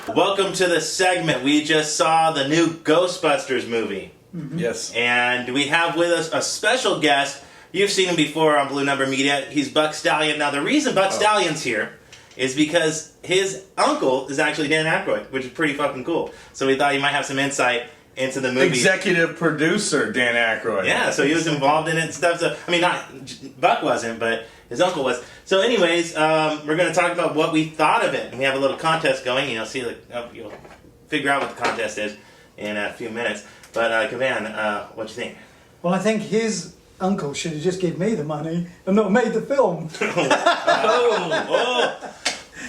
Welcome to the segment. We just saw the new Ghostbusters movie. Mm-hmm. Yes. And we have with us a special guest. You've seen him before on Blue Number Media. He's Buck Stallion. Now, the reason Buck Stallion's here is because his uncle is actually Dan Aykroyd, which is pretty fucking cool. So we thought he might have some insight into the movie. Executive producer Dan Aykroyd. Yeah, so he was involved in it and stuff. So, I mean, not Buck wasn't, but his uncle was. So anyways, we're going to talk about what we thought of it. And we have a little contest going. You'll see, you'll figure out what the contest is in a few minutes. But, Kavan, what do you think? Well, I think his uncle should have just given me the money and not made the film.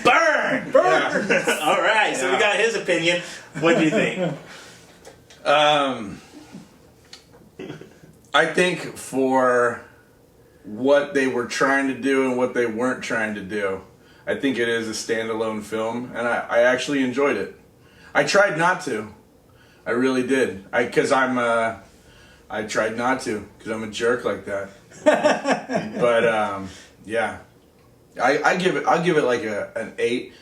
Burn! Burn! Yeah. All right, so we got his opinion. What do you think? I think for what they were trying to do and what they weren't trying to do, I think it is a standalone film, and I actually enjoyed it. I tried not to. I really did. I tried not to because I'm a jerk like that. But yeah, I'll give it like an 8.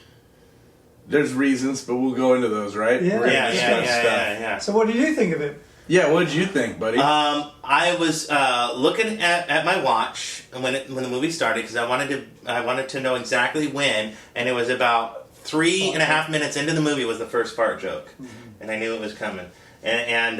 There's reasons, but we'll go into those, right? Yeah. So what do you think of it? Yeah, what did you think, buddy? I was looking at my watch when the movie started because I wanted to know exactly when, and it was about 3.5 minutes into the movie was the first fart joke, and I knew it was coming, and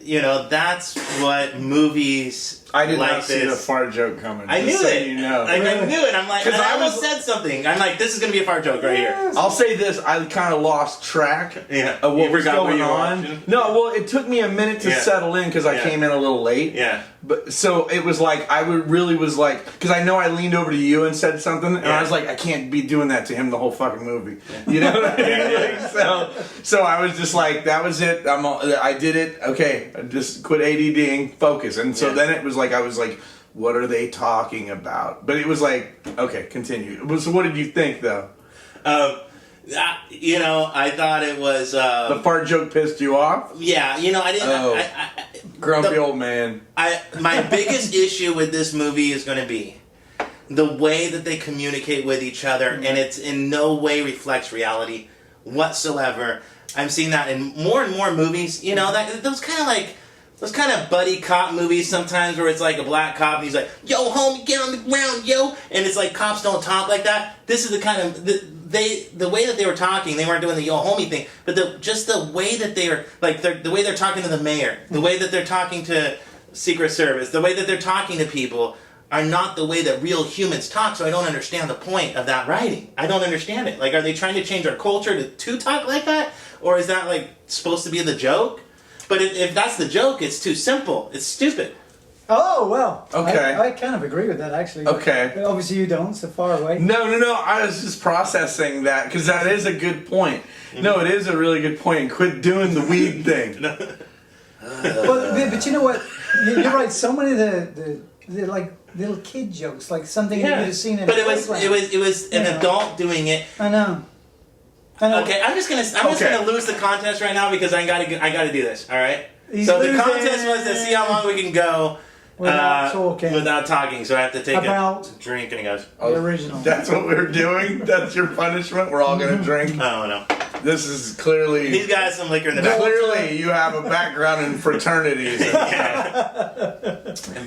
you know that's what movies. I did like not see the fart joke coming. I knew it. You know. Like I knew it. I'm like, and I almost said something. I'm like, this is gonna be a fart joke right here. I'll say this: I kind of lost track of what was going on. No, well, it took me a minute to settle in because I came in a little late. Yeah. But so it was like really was like because I know I leaned over to you and said something, and I was like, I can't be doing that to him the whole fucking movie. You know what I mean? So I was just like, that was it. I did it. Okay, I just quit ADDing, focus, and so then it was like I was like, what are they talking about? But it was like, okay, continue. So what did you think though? I thought it was the fart joke pissed you off. Yeah, I didn't. Grumpy old man. My biggest issue with this movie is going to be the way that they communicate with each other, and it's in no way reflects reality whatsoever. I'm seeing that in more and more movies. Those kind of buddy cop movies sometimes where it's like a black cop and he's like, yo, homie, get on the ground, yo. And it's like cops don't talk like that. This is the kind of, the way that they were talking, they weren't doing the yo, homie thing, but just the way that they were, like the way they're talking to the mayor, the way that they're talking to Secret Service, the way that they're talking to people are not the way that real humans talk, so I don't understand the point of that writing. I don't understand it. Like, are they trying to change our culture to talk like that? Or is that, like, supposed to be the joke? But if that's the joke, it's too simple. It's stupid. Oh, well. Okay. I kind of agree with that, actually. Okay. But obviously you don't, so far away. No. I was just processing that, because that is a good point. No, it is a really good point. And quit doing the weed thing. But you know what? You're right. So many of the like little kid jokes, like something you would have seen in. But it was an adult doing it. I know. Okay, I'm just gonna lose the contest right now because I gotta do this. All right. So the contest was to see how long we can go without talking. So I have to take a drink, and he goes, "Oh, the original." That's what we're doing. That's your punishment. We're all gonna drink. Oh no. This is clearly. He's got some liquor in the back. Clearly, you have a background in fraternities. And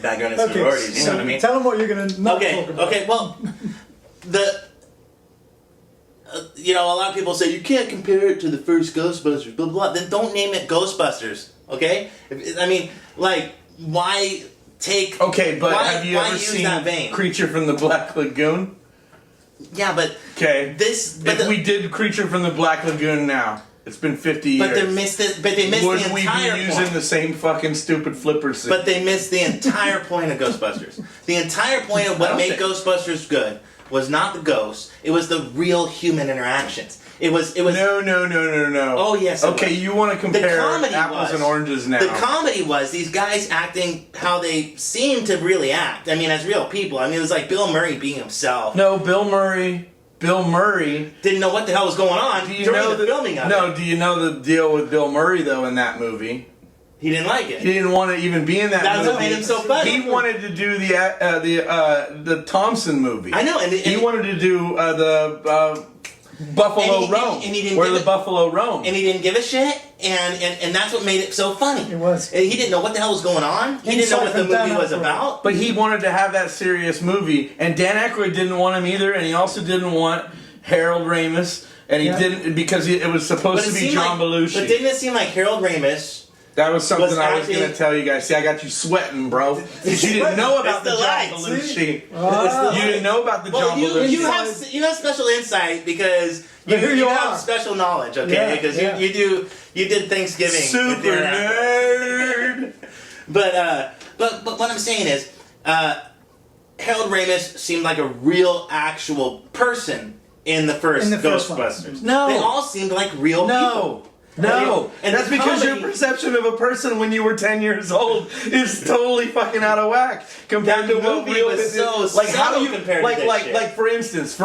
background in sororities. You know what I mean? Tell them what you're gonna talk about. Okay. Well, a lot of people say you can't compare it to the first Ghostbusters, blah, blah, blah. Then don't name it Ghostbusters, okay? Why take... Okay, but have you ever seen Creature from the Black Lagoon? Yeah, but... Okay. If we did Creature from the Black Lagoon now, it's been 50 years. But they missed the entire point. Would we be using the same fucking stupid flipper suit? But they missed the entire point of Ghostbusters. The entire point of what made Ghostbusters good was not the ghosts. It was the real human interactions. It was. No. Oh yes. Okay, you want to compare apples and oranges now? The comedy was these guys acting how they seemed to really act. I mean, as real people. I mean, it was like Bill Murray being himself. No, Bill Murray didn't know what the hell was going on during the filming of it. No, do you know the deal with Bill Murray though in that movie? He didn't like it. He didn't want to even be in that movie. That's what made him so funny. He wanted to do the Thompson movie. I know. And he wanted to do Buffalo roam. And he didn't where the buffalo roam. And he didn't give a shit. And that's what made it so funny. It was. And he didn't know what the hell was going on. He didn't know what the movie was about. But he wanted to have that serious movie. And Dan Aykroyd didn't want him either. And he also didn't want Harold Ramis. And he didn't, because it was supposed to be John Belushi. But didn't it seem like Harold Ramis... That was something I was going to tell you guys. See, I got you sweating, bro. Because you didn't know about the John Belushi. You didn't know about the John Belushi. You have special insight because you have special knowledge, okay? Because you did Thanksgiving. Super nerd. But what I'm saying is, Harold Ramis seemed like a real, actual person in the first Ghostbusters. No. They all seemed like real people. No, and that's because your perception of a person when you were 10 years old is totally fucking out of whack compared to what real was so like. How do you compared like to this shit. like for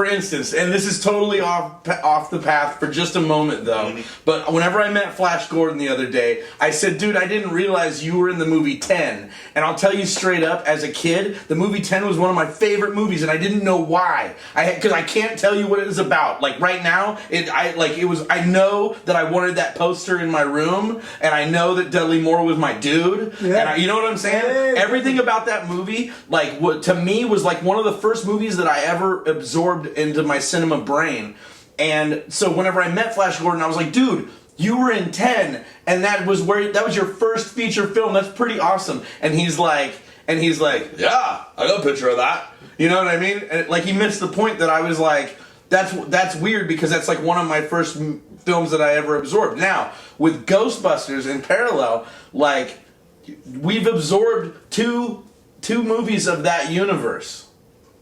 instance, and this is totally off the path for just a moment though. Mm-hmm. But whenever I met Flash Gordon the other day, I said, "Dude, I didn't realize you were in the movie 10." And I'll tell you straight up, as a kid, the movie 10 was one of my favorite movies, and I didn't know why. Because I can't tell you what it was about. Like right now, I know that I wanted that poster in my room, and I know that Dudley Moore was my dude, and you know what I'm saying? Everything about that movie, like, to me, was like one of the first movies that I ever absorbed into my cinema brain. And so whenever I met Flash Gordon, I was like, dude, you were in 10, and that was your first feature film. That's pretty awesome. And he's like, yeah, I got a picture of that. You know what I mean? And, like, he missed the point that I was like, that's weird, because that's like one of my first films that I ever absorbed. Now, with Ghostbusters in parallel, like, we've absorbed two movies of that universe.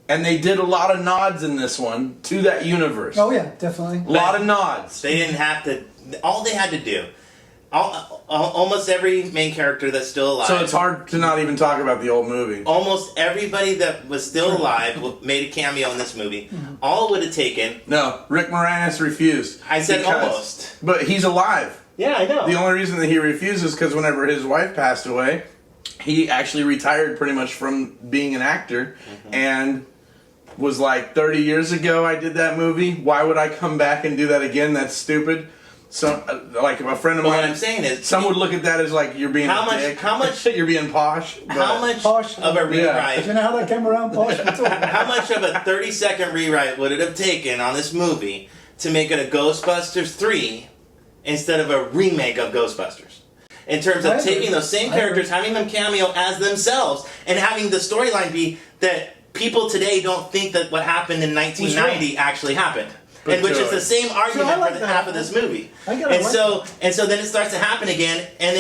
And they did a lot of nods in this one to that universe. Oh yeah, definitely. A lot of nods. They didn't have to... All they had to do... almost every main character that's still alive... So it's hard to not even talk about the old movie. Almost everybody that was still alive made a cameo in this movie. Mm-hmm. All it would have taken... No, Rick Moranis refused. I said almost. But he's alive. Yeah, I know. The only reason that he refuses is because whenever his wife passed away, he actually retired pretty much from being an actor, and was like, 30 years ago I did that movie. Why would I come back and do that again? That's stupid. So, like, a friend of mine... What I'm saying is... Some would look at that as like, you're being a dick. How much... You're being posh. How much of a rewrite... Do you know how that came around, posh? How much of a 30-second rewrite would it have taken on this movie to make it a Ghostbusters 3 instead of a remake of Ghostbusters? In terms of taking those same characters, having them cameo as themselves, and having the storyline be that people today don't think that what happened in 1990 actually happened. And which is the same argument for the half of this movie. And so then it starts to happen again, and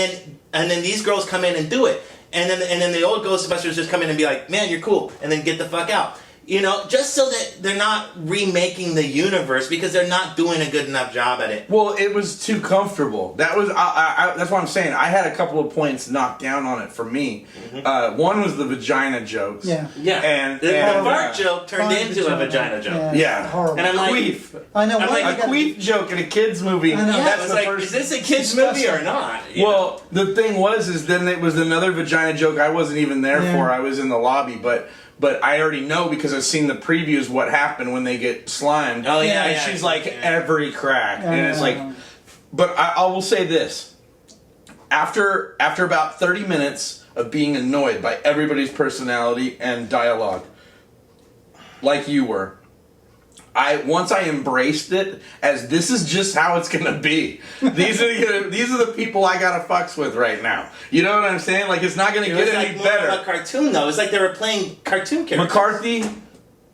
then these girls come in and do it. And then the old Ghostbusters just come in and be like, "Man, you're cool," and then get the fuck out. You know, just so that they're not remaking the universe, because they're not doing a good enough job at it. Well, it was too comfortable. That was that's what I'm saying. I had a couple of points knocked down on it for me. One was the vagina jokes. Yeah. And the fart joke turned into a vagina joke. Yeah. Horrible. And I'm like, queef. I know. I'm like, a queef joke in a kids movie. I know. That's the first. Is this a kids movie or not? Well, the thing is then it was another vagina joke I wasn't even there for. I was in the lobby, but I already know, because I've seen the previews, what happened when they get slimed. Oh yeah, and she's like every crack, and it's like. But I will say this: after about 30 minutes of being annoyed by everybody's personality and dialogue, like you were, once I embraced it as this is just how it's gonna be. These are the people I gotta fucks with right now. You know what I'm saying? Like, it's not gonna get any better. More of a cartoon though. It's like they were playing cartoon characters. McCarthy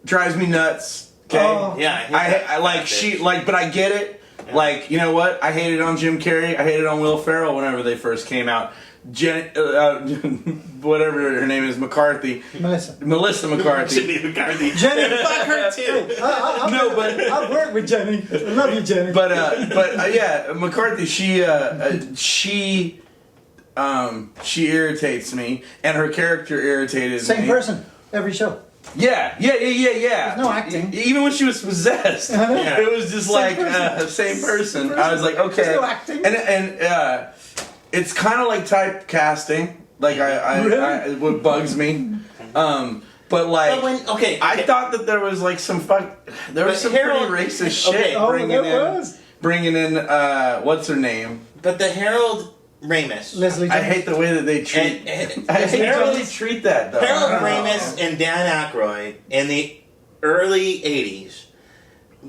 drives me nuts. Okay, yeah. I like but I get it. Yeah. Like, you know what? I hated on Jim Carrey. I hated on Will Ferrell whenever they first came out. Whatever her name is, McCarthy. Melissa McCarthy. Jenny McCarthy. Jenny, fuck her too. I've worked with Jenny. I love you, Jenny. But yeah, McCarthy. She irritates me, and her character irritated me. Same person every show. Yeah. There's no acting. Even when she was possessed, it was just same person. I was like, okay. There's no acting. And it's kind of like typecasting. Like really? what bugs me. But like, okay. I thought that there was like some there was some Harold, pretty racist shit bringing in what's her name? But the Harold Ramis. Leslie Jones. I hate the way that they treat. I hate the way they treat that though. Harold Ramis and Dan Aykroyd in the early '80s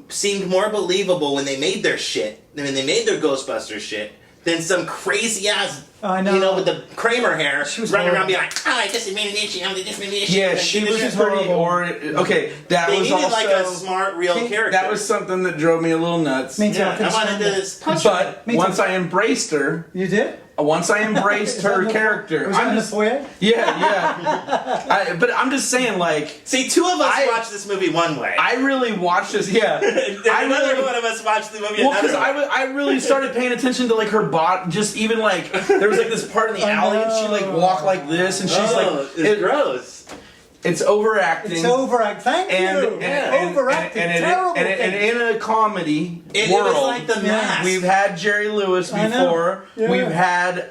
seemed more believable when they made their shit than when they made their Ghostbusters shit than some crazy ass. I know. You know, with the Kramer hair, running around being like, "Oh, I just made an issue. I just made an issue." Yeah, she was pretty. Okay, that they was needed also like a smart, real character. That was something that drove me a little nuts. Me too. Yeah, I wanted this. But once I embraced her, you did. Once I embraced her character, was in the foyer? Yeah. But I'm just saying, like, see, two of us watched this movie one way. I really watched this. Yeah, another one of us watched the movie. Well, because I really started paying attention to like her body. Just even like there was like this part in the alley, and she like walked like this, and she's like, it's gross. It's overacting. It's overacting. Thank you. Overacting. Terrible. And in a comedy world, it was like The Mask. We've had Jerry Lewis before. Yeah. We've had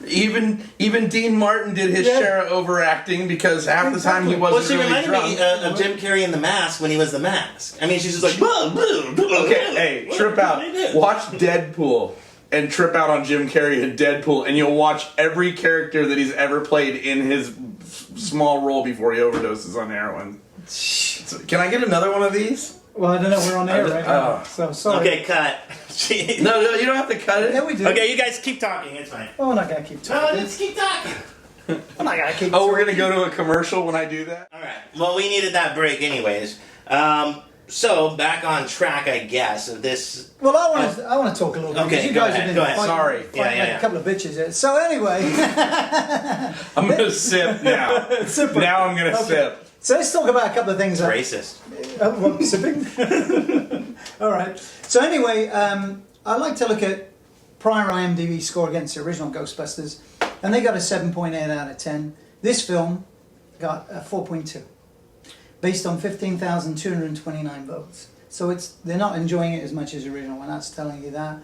even Dean Martin did his share of overacting because half the time he wasn't Well, she really reminded drunk. me of Jim Carrey in The Mask when he was The Mask. I mean, she's just like, okay, hey, trip out. Watch Deadpool. And trip out on Jim Carrey in Deadpool, and you'll watch every character that he's ever played in his small role before he overdoses on heroin. So, can I get another one of these? Well, I don't know. We're on air right now. So sorry. Okay, cut. No, you don't have to cut it. Yeah, we do. Okay, you guys keep talking. It's fine. Oh, we're not gonna keep talking. No, let's keep talking. I'm not gonna keep. Oh, we're gonna go to a commercial when I do that. All right. Well, we needed that break, anyways. So back on track, I guess. Of this. Well, I want to talk a little bit. Okay, you go guys ahead. have been Go ahead. Sorry. fighting like a couple of bitches here. So anyway, I'm gonna sip now. Now I'm gonna sip. So let's talk about a couple of things. Racist. What, sipping? All right. So anyway, I like to look at prior IMDb score against the original Ghostbusters, and they got a 7.8 out of 10. This film got a 4.2, based on 15,229 votes. So they're not enjoying it as much as the original one. That's telling you that.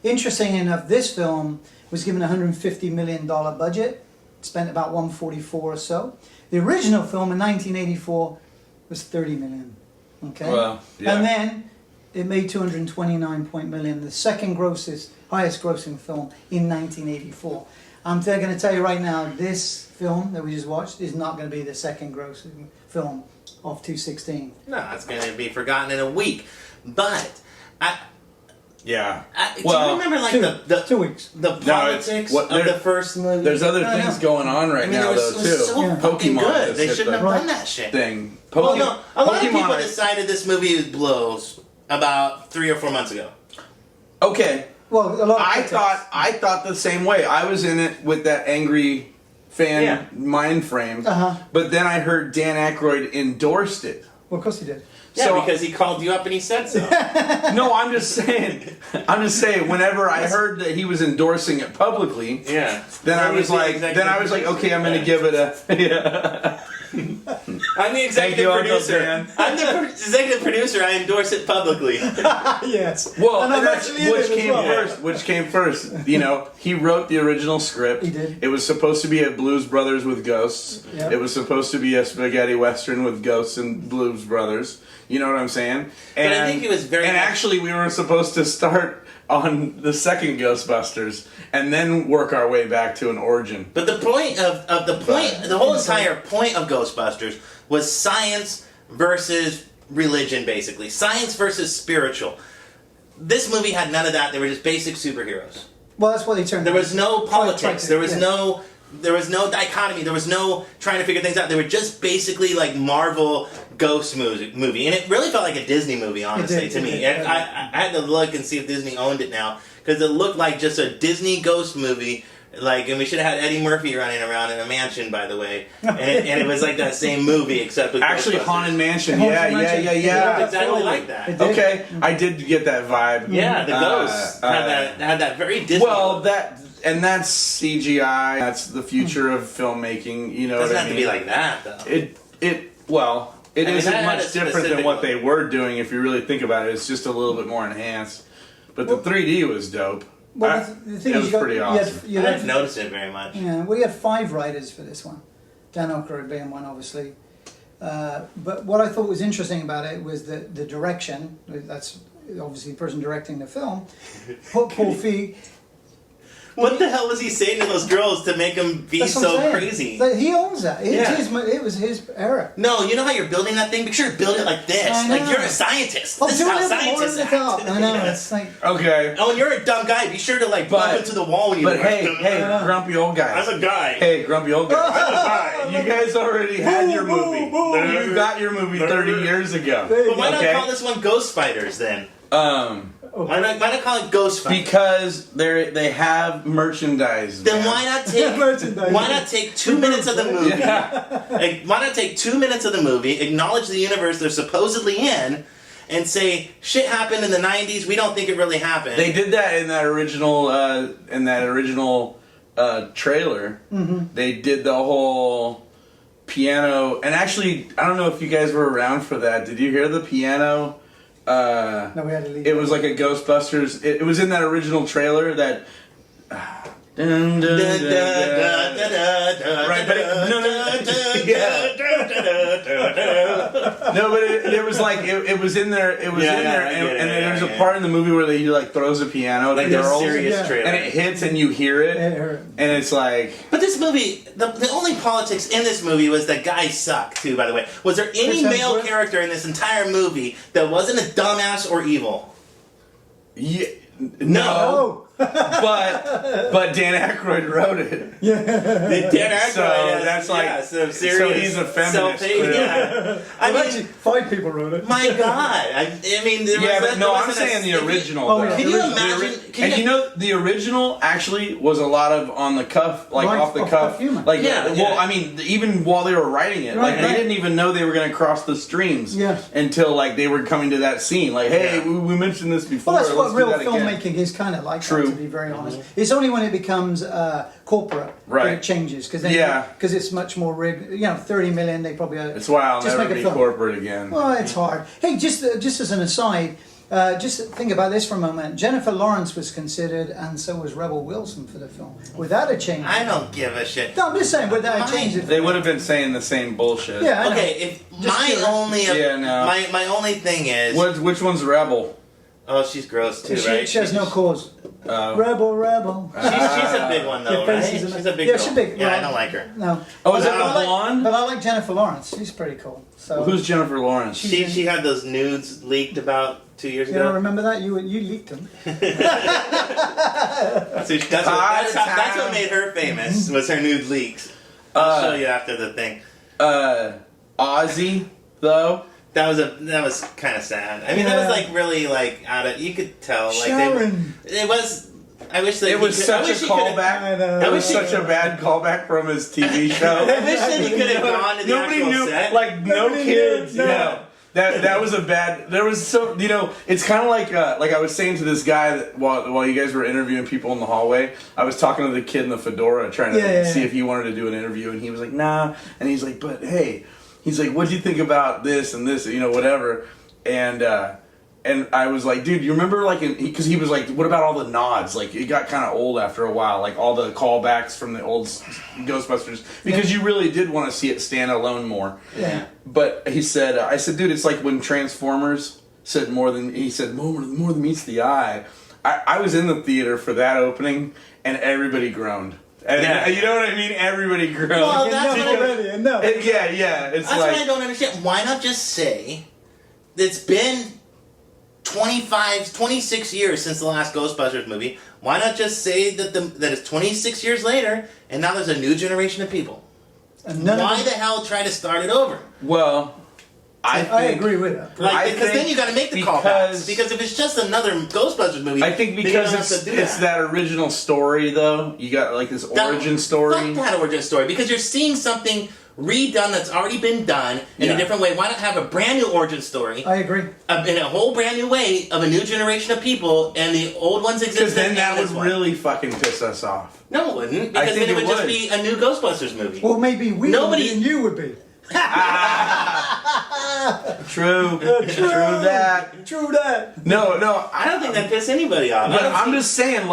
Interesting enough, this film was given a $150 million budget, spent about 144 or so. The original film in 1984 was 30 million. Okay. Well, yeah. And then it made 229 million, the second highest grossing film in 1984. I'm going to tell you right now, this film that we just watched is not going to be the second grossing film of 2016. No, it's going to be forgotten in a week. But do you remember like the 2 weeks? The politics of the first movie? There's other things going on right now though too. So fucking Pokemon good. They shouldn't have done that shit. Thing. A lot of people decided this movie blows about 3 or 4 months ago. Okay. Well, a lot of I thought the same way. I was in it with that angry fan mind frame, but then I heard Dan Aykroyd endorsed it. Well, of course he did. Yeah, because he called you up and he said so. No, I'm just saying. Whenever I heard that he was endorsing it publicly, then I was like, okay, I'm going to give it a. I'm the executive producer. I'm the executive producer. I endorse it publicly. Yes. Well, which came first? You know, he wrote the original script. He did. It was supposed to be a Blues Brothers with ghosts. Yep. It was supposed to be a spaghetti western with ghosts and Blues Brothers. You know what I'm saying? But I think it was very. And actually, we were supposed to start on the second Ghostbusters and then work our way back to an origin. But the whole entire point of Ghostbusters was science versus religion, basically. Science versus spiritual. This movie had none of that. They were just basic superheroes. Well, that's what they turned. There was no politics. There was no dichotomy. There was no trying to figure things out. They were just basically like Marvel ghost movie. And it really felt like a Disney movie, honestly, to me. I had to look and see if Disney owned it now, because it looked like just a Disney ghost movie. And we should have had Eddie Murphy running around in a mansion, by the way. And it was like that same movie, except with actually Haunted Mansion. It looked exactly like that. Okay, I did get that vibe. Yeah, the ghosts had that very Disney. Well, that's CGI. That's the future of filmmaking. You know, it doesn't have to be like that, though. It isn't much different than what they were doing if you really think about it. It's just a little bit more enhanced. But the 3D was dope. Well, the thing it was pretty awesome. I didn't notice it very much. Yeah, we had 5 writers for this one. Dan Aykroyd being one, obviously. But what I thought was interesting about it was the direction. That's obviously the person directing the film, Paul Feig. What the hell was he saying to those girls to make them be so crazy? He owns that. It was his era. No, you know how you're building that thing? Make sure to build it like this. Like you're a scientist. This is how scientists act. I know. It's like, okay. Oh, and you're a dumb guy. Be sure to like bump into the wall when you. But hey, grumpy old guys. I'm a guy. Hey, grumpy old guys. I'm a guy. You guys already had your movie. You got your movie 30 years ago. But why not call this one Ghost Fighters then? Why not call it Ghost Fighters? Because they have merchandise. Then why not take 2 minutes of the movie? Like, why not take 2 minutes of the movie, acknowledge the universe they're supposedly in, and say shit happened in the 90s. We don't think it really happened. They did that in that original trailer. Mm-hmm. They did the whole piano, and actually, I don't know if you guys were around for that. Did you hear the piano? No, we had to leave. It was like a Ghostbusters. It was in that original trailer that. Right, but no, but it was like it was in there. It was in there, and there's a part in the movie where he like throws a piano to girls, and it hits, and you hear it, and it's like. But this movie, the only politics in this movie was that guys suck too. By the way, was there any male character in this entire movie that wasn't a dumbass or evil? Yeah, no. but Dan Aykroyd wrote it. Yeah, Dan Aykroyd. So that's like so he's a feminist. I mean, 5 people wrote it. My God, I mean, I'm saying the original. Can you imagine? You know, the original actually was a lot of on the cuff, like off the cuff. Like, well, I mean, even while they were writing it, like they didn't even know they were going to cross the streams until like they were coming to that scene. Like, hey, we mentioned this before. Well, that's what real filmmaking is kind of like. True. To be very honest, it's only when it becomes corporate that it changes because it's much more rigged. 30 million. They probably. It's why I'll never be corporate again. Well, it's hard. Hey, just as an aside. Just think about this for a moment. Jennifer Lawrence was considered, and so was Rebel Wilson for the film. Without a change. I don't give a shit. No, I'm just saying, without a change. They would have been saying the same bullshit. Yeah. Okay. My only thing is. Which one's Rebel? Oh, she's gross too, right? She has no cause. Rebel. She's a big one though, right? She's a big girl. She's big. Yeah, I don't like her. No. Oh, is it the blonde? But I like Jennifer Lawrence. She's pretty cool. So. Who's Jennifer Lawrence? She had those nudes leaked about 2 years ago. You don't remember that? You leaked them. That's what made her famous. Was her nude leaks. I'll show you after the thing. Ozzy though. That was kind of sad. I mean, that was like really like out of. You could tell like Sharon. It was. I wish that it was such a callback. It was such a bad callback from his TV show. I wish that he could have gone to the actual set. Like no kids. No. That was a bad. There was so it's kind of like I was saying to this guy that while you guys were interviewing people in the hallway, I was talking to the kid in the fedora trying to see if he wanted to do an interview, and he was like, nah, and he's like, but hey, he's like, what'd you think about this and this, whatever, and I was like, dude, you remember because he was like, what about all the nods? Like it got kind of old after a while, like all the callbacks from the old Ghostbusters, because you really did want to see it stand alone more. Yeah. But he said, I said, dude, it's like when Transformers said more than meets the eye. I was in the theater for that opening, and everybody groaned. And you know what I mean? Everybody groaned. Well, that's It's what I don't understand. Why not just say it's been 26 years since the last Ghostbusters movie. Why not just say that it's 26 years later, and now there's a new generation of people? Why the hell try to start it over? Well, I agree with that. Because then you got to make the callbacks. Because if it's just another Ghostbusters movie, I think because it's that original story, though. You got like this origin story. Fuck that origin story, because you're seeing something redone that's already been done in a different way. Why not have a brand new origin story? I agree. In a whole brand new way of a new generation of people, and the old ones exist. Because then that would really fucking piss us off. No, it wouldn't. Because then it would just be a new Ghostbusters movie. Well, maybe nobody and you would be. True that. No, I don't think that piss anybody off. But I'm just saying,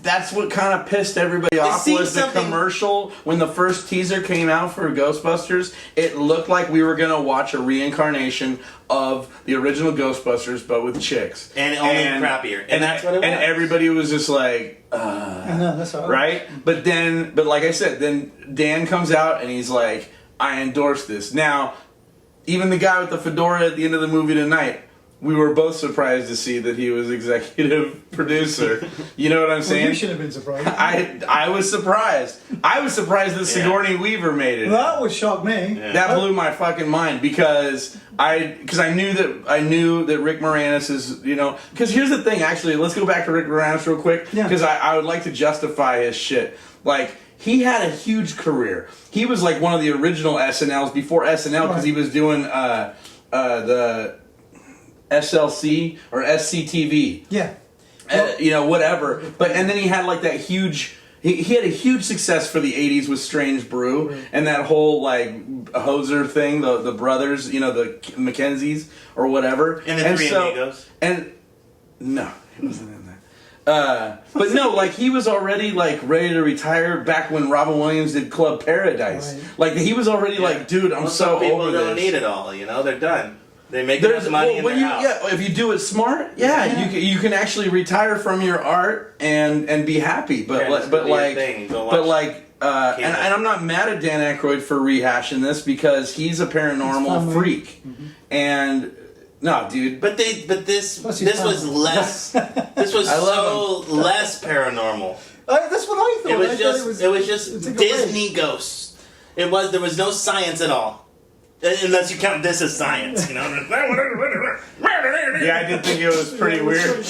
that's what kind of pissed everybody off was the commercial. When the first teaser came out for Ghostbusters, it looked like we were going to watch a reincarnation of the original Ghostbusters, but with chicks. And only crappier. And that's what it was. And everybody was just like, I know, that's all right? But like I said, then Dan comes out and he's like, I endorse this. Now, even the guy with the fedora at the end of the movie tonight, we were both surprised to see that he was executive producer. You know what I'm saying? Well, you should have been surprised. I was surprised. I was surprised that Sigourney Weaver made it. That would shock me. Yeah. That blew my fucking mind because I knew that Rick Moranis is, you know, because here's the thing, actually, let's go back to Rick Moranis real quick, because I would like to justify his shit. Like, he had a huge career. He was like one of the original SNLs before SNL, because he was doing the SLC or SCTV. Yeah. You know, whatever. But and then he had like that huge. He had a huge success for the '80s with Strange Brew and that whole like hoser thing. The brothers, you know, the Mackenzies or whatever. And the Three Amigos. And no, he wasn't in that. But no, like he was already like ready to retire back when Robin Williams did Club Paradise. Right. Like he was already like, dude, I'm so over this. People don't need it all, you know, they're done. They make enough money in their house. Yeah, if you do it smart, you can actually retire from your art and be happy. And I'm not mad at Dan Aykroyd for rehashing this because he's a paranormal freak. Mm-hmm. And no, dude. But this was less. This was so less paranormal. That's what I thought. It was just Disney ghosts. There was no science at all. Unless you count this as science, you know. Yeah, I did think it was pretty weird.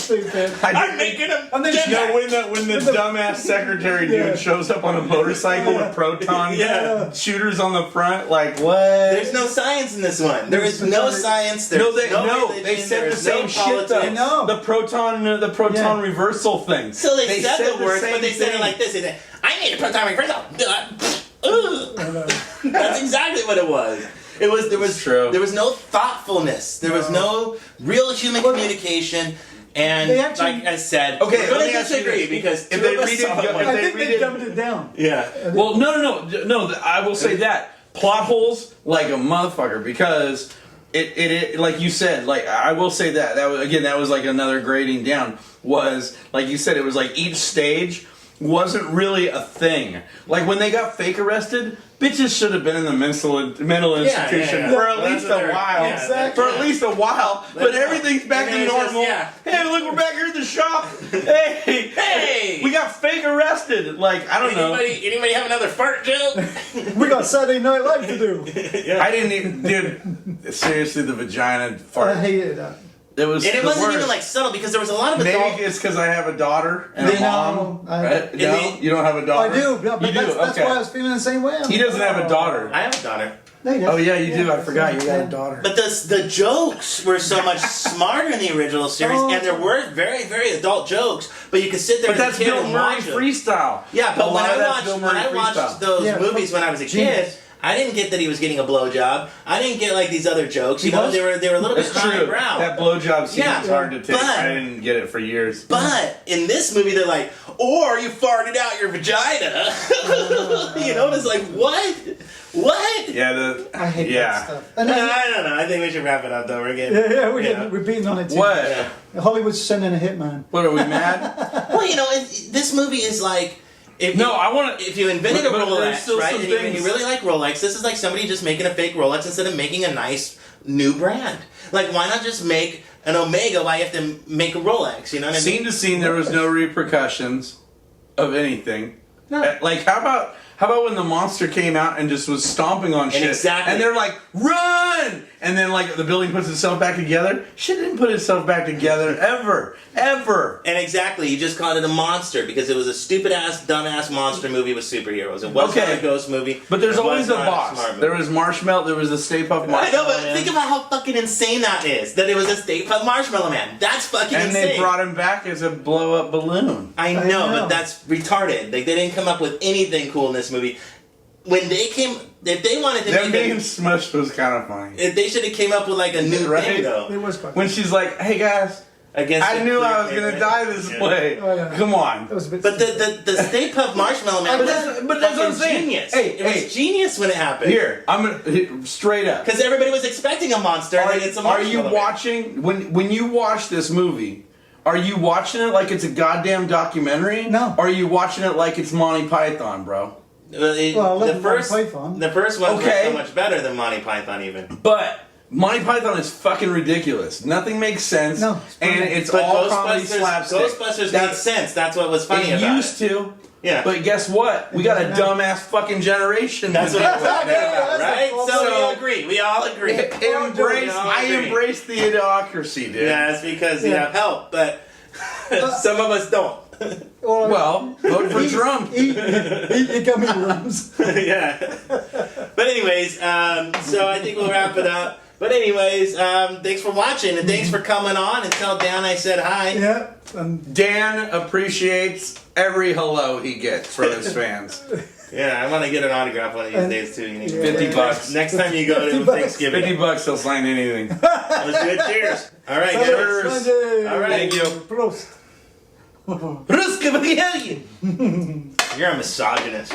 I'm making a when the dumbass secretary dude shows up on a motorcycle with proton shooters on the front, like what? There's no science in this one. There is no science. There's they said the same shit though. No. The proton reversal thing. So they said the words, but they said it like this. They said, "I need a proton reversal." That's exactly what it was. There was no thoughtfulness. There was no real human communication. And like I said, okay, we're going to disagree because I think they dumbed it down. Yeah. Well, no. I will say that plot holes like a motherfucker because it like you said, like I will say that was like another grading down. Was like you said, it was like each stage wasn't really a thing. Like when they got fake arrested, bitches should have been in the mental institution for at least a while. Yeah, exactly. For at least a while. But everything's back to normal. Hey, look, we're back here at the shop. Hey, we got fake arrested. Like, I don't know. Anybody have another fart joke? We got Saturday Night Live to do. I didn't even, dude. Seriously, the vagina fart. I hated that. It wasn't even like subtle because there was a lot of adult. Maybe it's because I have a daughter and a mom. Right? No, you don't have a daughter. I do, but that's why I was feeling the same way. He doesn't have a daughter. I have a daughter. Oh yeah, you do. I forgot you got a daughter. But the jokes were so much smarter in the original series, and there were very, very adult jokes. But you could sit there. But that's Bill Murray freestyle. Yeah, but when I watched those movies when I was a kid. I didn't get that he was getting a blowjob. I didn't get like these other jokes. You know, they were a little bit highbrow. That blowjob scene was hard to take. I didn't get it for years. But in this movie, they're like, or you farted out your vagina. You know, it's like what? Yeah, I hate that stuff. I don't know. I think we should wrap it up though. We're getting we're beating on it too. What? Yeah. Hollywood's sending a hitman. What, are we mad? Well, you know, this movie is like. If you invented a Rolex, right, and you really like Rolex, this is like somebody just making a fake Rolex instead of making a nice new brand. Like, why not just make an Omega? Why you have to make a Rolex? You know what I mean? Scene to scene, there was no repercussions of anything. No. Like, how about when the monster came out and just was stomping on shit? Exactly. And they're like, run! And then, like, the building puts itself back together. Shit didn't put itself back together ever. And exactly, you just called it a monster because it was a stupid-ass, dumb-ass monster movie with superheroes. It wasn't a ghost movie. But there's always a boss. There was Marshmallow. There was the Stay Puft Marshmallow. I know, but think about how fucking insane that is. That it was a Stay Puft Marshmallow Man. That's fucking insane. And they brought him back as a blow-up balloon. I know, but that's retarded. Like, they didn't come up with anything cool in this movie. When they came, if they wanted to them being smushed was kind of funny. If they should have came up with like a new thing though. It was funny. When she's like, "Hey guys, against. I knew I was gonna die this way. Oh, yeah. Come on. That was a bit But the Stay Puft Marshmallow Man was but that's what I'm saying. genius. Hey, it was genius when it happened. Here, I'm gonna straight up. Because everybody was expecting a monster, and it's a Are marshmallow you man. watching when you watch this movie? Are you watching it like it's a goddamn documentary? No. Or are you watching it like it's Monty Python, bro? The first one was so much better than Monty Python, even. But Monty Python is fucking ridiculous. Nothing makes sense. No, and it's all comedy slapstick. Ghostbusters made sense. That's what was funny about it. It used to. Yeah. But guess what? We got a dumbass fucking generation. That's what I'm talking about, right? So we all agree. We all agree. I embrace the idiocracy, dude. Yeah, it's because you have help, but some of us don't. Well, vote for Trump. Eat your gummy worms. Yeah. But anyways, so I think we'll wrap it up. But anyways, thanks for watching, and thanks for coming on, and tell Dan I said hi. Yeah. Dan appreciates every hello he gets from his fans. Yeah, I want to get an autograph one of these days too. You need $50. Next time you go to Thanksgiving. $50, he'll sign anything. Let's do it. Cheers. All right, guys. All right. Thank you. Prost. You're a misogynist.